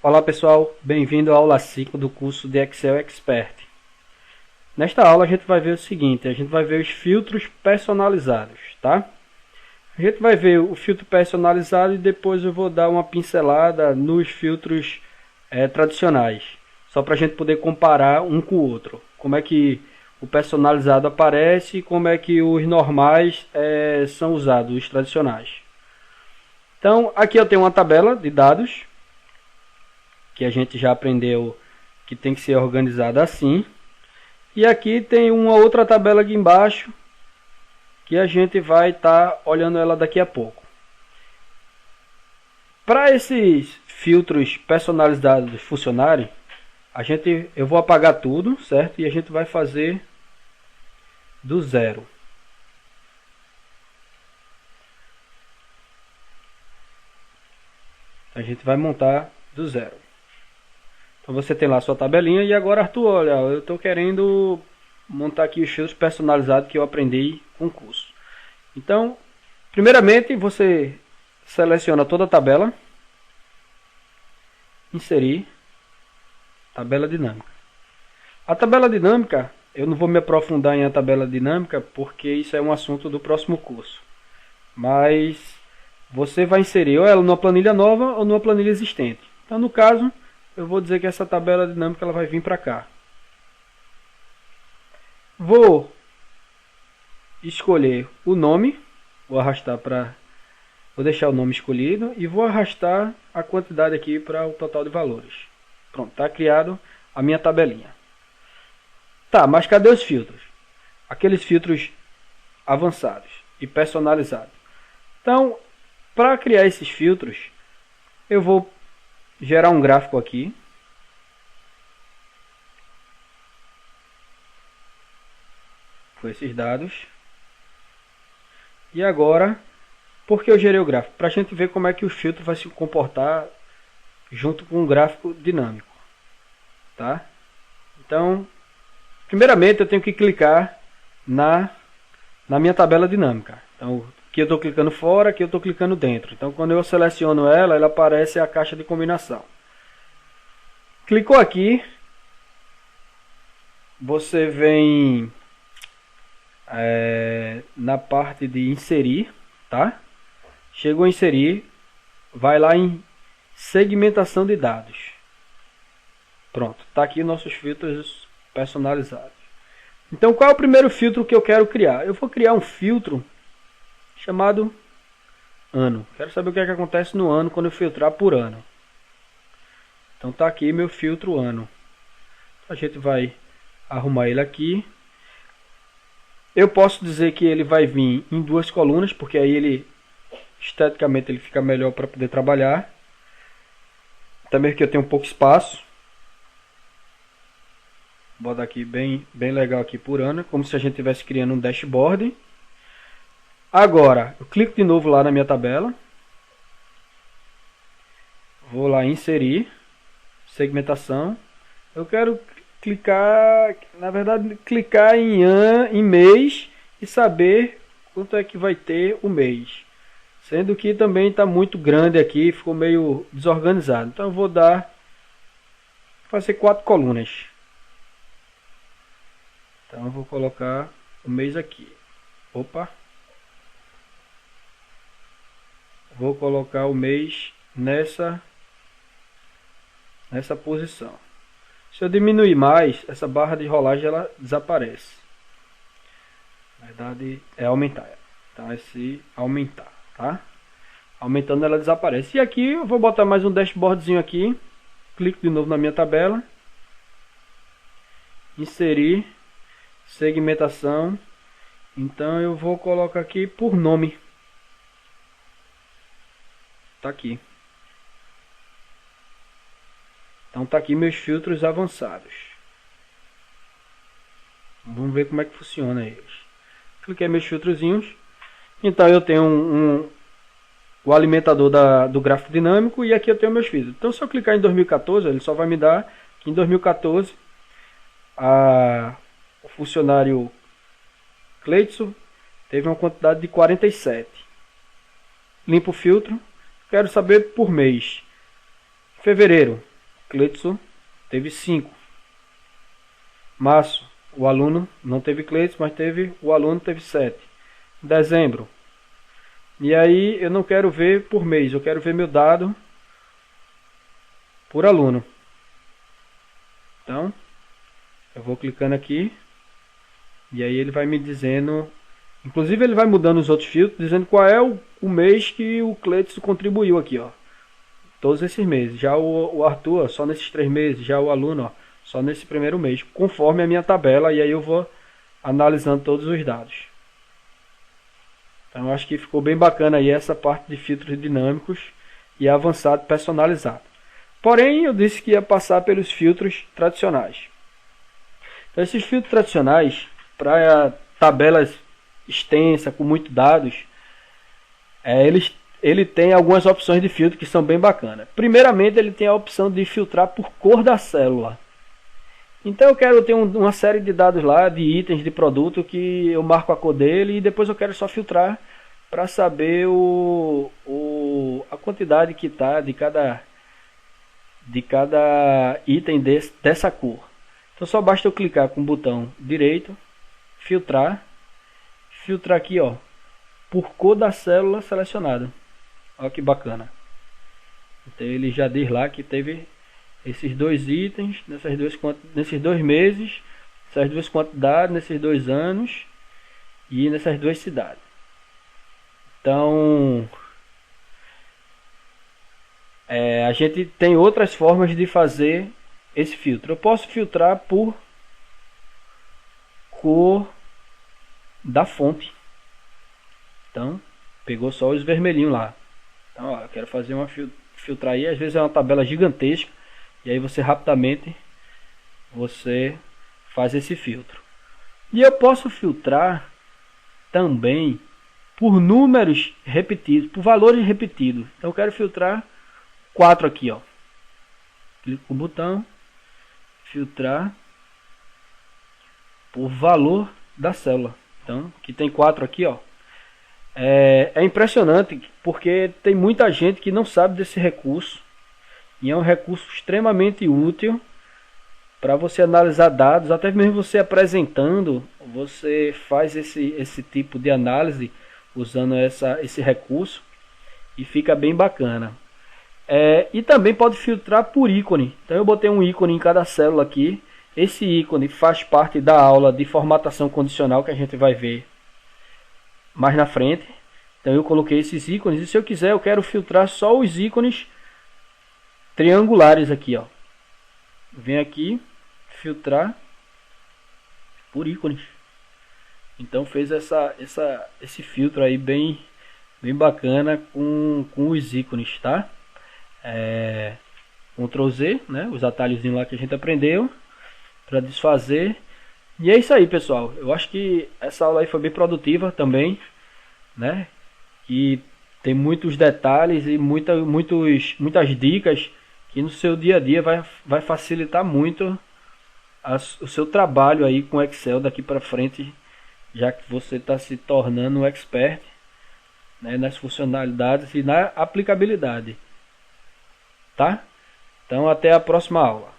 Olá pessoal, bem-vindo à aula 5 do curso de Excel Expert. Nesta aula a gente vai ver o seguinte, a gente vai ver os filtros personalizados, tá? A gente vai ver o filtro personalizado e depois eu vou dar uma pincelada nos filtros tradicionais, só para a gente poder comparar um com o outro. Como é que o personalizado aparece e como é que os normais são usados, os tradicionais. Então aqui eu tenho uma tabela de dados, que a gente já aprendeu que tem que ser organizada assim. E aqui tem uma outra tabela aqui embaixo, que a gente vai estar olhando ela daqui a pouco. Para esses filtros personalizados funcionarem, eu vou apagar tudo, certo? E a gente vai fazer do zero. A gente vai montar do zero. Então você tem lá a sua tabelinha e agora, Arthur, olha, eu estou querendo montar aqui os filtros personalizados que eu aprendi com o curso. Então, primeiramente você seleciona toda a tabela, inserir, tabela dinâmica. A tabela dinâmica, eu não vou me aprofundar em a tabela dinâmica porque isso é um assunto do próximo curso. Mas você vai inserir ou ela numa planilha nova ou numa planilha existente. Então, no caso, eu vou dizer que essa tabela dinâmica ela vai vir para cá. Vou escolher o nome, vou arrastar para, vou deixar o nome escolhido e vou arrastar a quantidade aqui para o total de valores. Pronto, está criado a minha tabelinha. Tá, mas cadê os filtros? Aqueles filtros avançados e personalizados. Então, para criar esses filtros, eu vou gerar um gráfico aqui. Com esses dados. E agora, por que eu gerei o gráfico? Para a gente ver como é que o filtro vai se comportar junto com um gráfico dinâmico. Tá? Então, primeiramente eu tenho que clicar na minha tabela dinâmica. Então, aqui eu estou clicando fora, aqui eu estou clicando dentro. Então, quando eu seleciono ela aparece a caixa de combinação. Clicou aqui, você vem na parte de inserir, tá? Chegou a inserir, vai lá em segmentação de dados. Pronto, tá aqui nossos filtros personalizados. Então, qual é o primeiro filtro que eu quero criar? Eu vou criar um filtro chamado ano. Quero saber o que é que acontece no ano quando eu filtrar por ano. Então tá aqui meu filtro ano. A gente vai arrumar ele aqui. Eu posso dizer que ele vai vir em duas colunas, porque aí ele esteticamente ele fica melhor para poder trabalhar. Também que eu tenho pouco espaço. Vou botar aqui bem legal aqui por ano, como se a gente estivesse criando um dashboard. Agora, eu clico de novo lá na minha tabela. Vou lá em inserir, segmentação. Eu quero clicar, na verdade, clicar em mês e saber quanto é que vai ter o mês. Sendo que também está muito grande aqui, ficou meio desorganizado. Então eu vou fazer 4 colunas. Então eu vou colocar o mês aqui. Opa! Vou colocar o mês nessa posição. Se eu diminuir mais, essa barra de rolagem ela desaparece. Na verdade é aumentar. Então é se aumentar, tá? Aumentando ela desaparece. E aqui eu vou botar mais um dashboardzinho aqui. Clico de novo na minha tabela. Inserir, segmentação. Então eu vou colocar aqui por nome. Tá aqui. Então tá aqui meus filtros avançados. Vamos ver como é que funciona eles. Cliquei meus filtrozinhos. Então eu tenho o alimentador do gráfico dinâmico e aqui eu tenho meus filtros. Então se eu clicar em 2014, ele só vai me dar que em 2014 o funcionário Cleidson teve uma quantidade de 47. Limpo o filtro, quero saber por mês. Fevereiro, Cleidson teve 5. Março, o aluno não teve Cleidson, mas o aluno teve 7. Dezembro. E aí eu não quero ver por mês, eu quero ver meu dado por aluno. Então, eu vou clicando aqui. E aí ele vai me dizendo... Inclusive ele vai mudando os outros filtros, dizendo qual é o mês que o Cleidson contribuiu aqui, ó. Todos esses meses. Já o Arthur, ó, só nesses 3 meses. Já o aluno, ó, só nesse primeiro mês. Conforme a minha tabela. E aí eu vou analisando todos os dados. Então eu acho que ficou bem bacana aí essa parte de filtros dinâmicos e avançado personalizado. Porém, eu disse que ia passar pelos filtros tradicionais. Então esses filtros tradicionais, para tabelas extensas, com muitos dados, ele tem algumas opções de filtro que são bem bacanas. Primeiramente, ele tem a opção de filtrar por cor da célula. Então eu quero ter uma série de dados lá, de itens de produto, que eu marco a cor dele e depois eu quero só filtrar para saber a quantidade que está de cada item dessa cor. Então só basta eu clicar com o botão direito, filtrar aqui, ó, por cor da célula selecionada. Olha que bacana. Então ele já diz lá que teve esses 2 itens nesses 2 meses, essas 2 quantidades, nesses 2 anos e nessas 2 cidades. Então a gente tem outras formas de fazer esse filtro. Eu posso filtrar por cor da fonte. Então pegou só os vermelhinhos lá. Então ó, eu quero fazer filtrar aí. Às vezes é uma tabela gigantesca. E aí você rapidamente faz esse filtro. E eu posso filtrar também por números repetidos, por valores repetidos. Então eu quero filtrar 4 aqui, ó. Clico no botão, filtrar por valor da célula. Então, que tem 4 aqui, ó. É impressionante porque tem muita gente que não sabe desse recurso. E é um recurso extremamente útil para você analisar dados, até mesmo você apresentando, você faz esse tipo de análise usando esse recurso e fica bem bacana. E também pode filtrar por ícone. Então eu botei um ícone em cada célula aqui. Esse ícone faz parte da aula de formatação condicional que a gente vai ver mais na frente. Então eu coloquei esses ícones e se eu quiser eu quero filtrar só os ícones triangulares aqui, ó. Vem aqui, filtrar por ícones. Então fez esse filtro aí bem bacana com os ícones, tá? Ctrl Z, né? Os atalhos lá que a gente aprendeu para desfazer. E é isso aí, pessoal. Eu acho que essa aula aí foi bem produtiva também, né? E tem muitos detalhes e muitas dicas que no seu dia a dia vai facilitar muito o seu trabalho aí com Excel daqui para frente, já que você está se tornando um expert, né, nas funcionalidades e na aplicabilidade, tá? Então até a próxima aula.